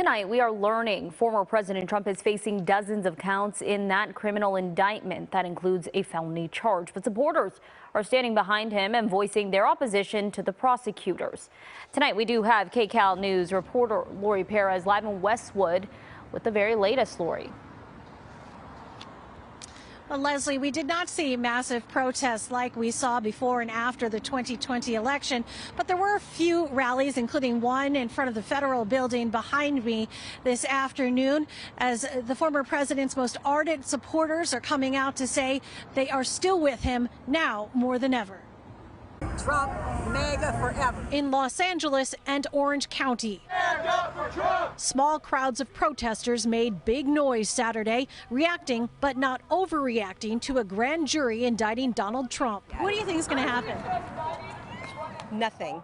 Tonight, we are learning former President Trump is facing dozens of counts in that criminal indictment that includes a felony charge. But supporters are standing behind him and voicing their opposition to the prosecutors. Tonight, we do have KCAL News reporter Laurie Perez live in Westwood with the very latest. Laurie. Well, Leslie, we did not see massive protests like we saw before and after the 2020 election, but there were a few rallies, including one in front of the federal building behind me this afternoon, as the former president's most ardent supporters are coming out to say they are still with him now more than ever. Trump, MAGA forever. In Los Angeles and Orange County, small crowds of protesters made big noise Saturday, reacting but not overreacting to a grand jury indicting Donald Trump. What do you think is going to happen? Nothing.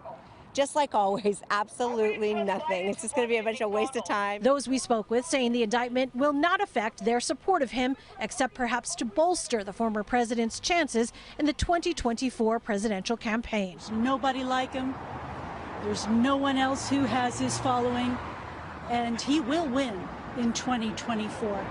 Just like always, absolutely nothing. It's just going to be a bunch of waste of time. Those we spoke with saying the indictment will not affect their support of him, except perhaps to bolster the former president's chances in the 2024 presidential campaign. There's nobody like him. There's no one else who has his following, and he will win in 2024.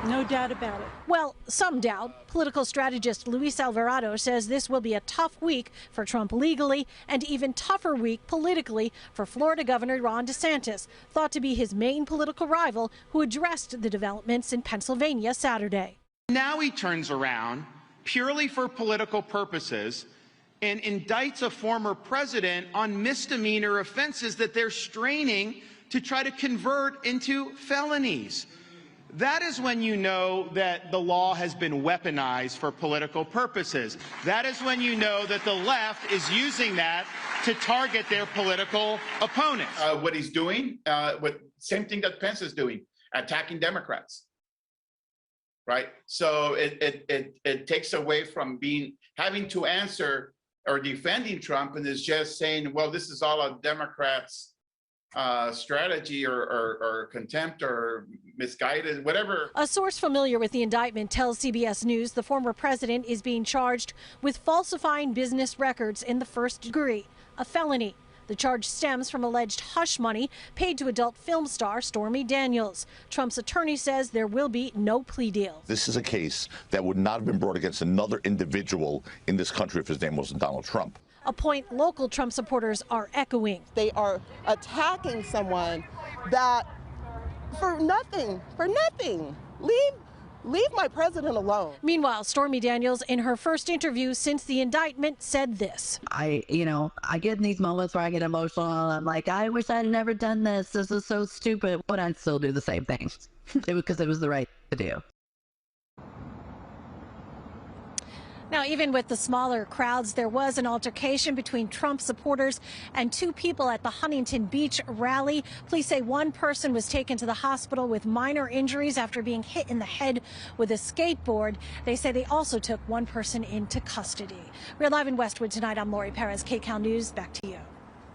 No doubt about it. Well, some doubt. Political strategist Luis Alvarado says this will be a tough week for Trump legally and even tougher week politically for Florida Governor Ron DeSantis, thought to be his main political rival, who addressed the developments in Pennsylvania Saturday. Now he turns around purely for political purposes and indicts a former president on misdemeanor offenses that they're straining to try to convert into felonies. That is when you know that the law has been weaponized for political purposes. That is when you know that the left is using that to target their political opponents. What he's doing, same thing that Pence is doing, attacking Democrats. Right? So it takes away from having to answer or defending Trump, and is just saying, well, this is all a Democrats' strategy or contempt or misguided, whatever. A source familiar with the indictment tells CBS News the former president is being charged with falsifying business records in the first degree, a felony. The charge stems from alleged hush money paid to adult film star Stormy Daniels. Trump's attorney says there will be no plea deal. This is a case that would not have been brought against another individual in this country if his name wasn't Donald Trump. A point local Trump supporters are echoing. They are attacking someone that for nothing. Leave my president alone. Meanwhile, Stormy Daniels, in her first interview since the indictment, said this. I get in these moments where I get emotional. I'm like, I wish I'd never done this. This is so stupid. But I'd still do the same thing because it was the right thing to do. Now, even with the smaller crowds, there was an altercation between Trump supporters and two people at the Huntington Beach rally. Police say one person was taken to the hospital with minor injuries after being hit in the head with a skateboard. They say they also took one person into custody. We're live in Westwood tonight. I'm Laurie Perez, KCAL News. Back to you.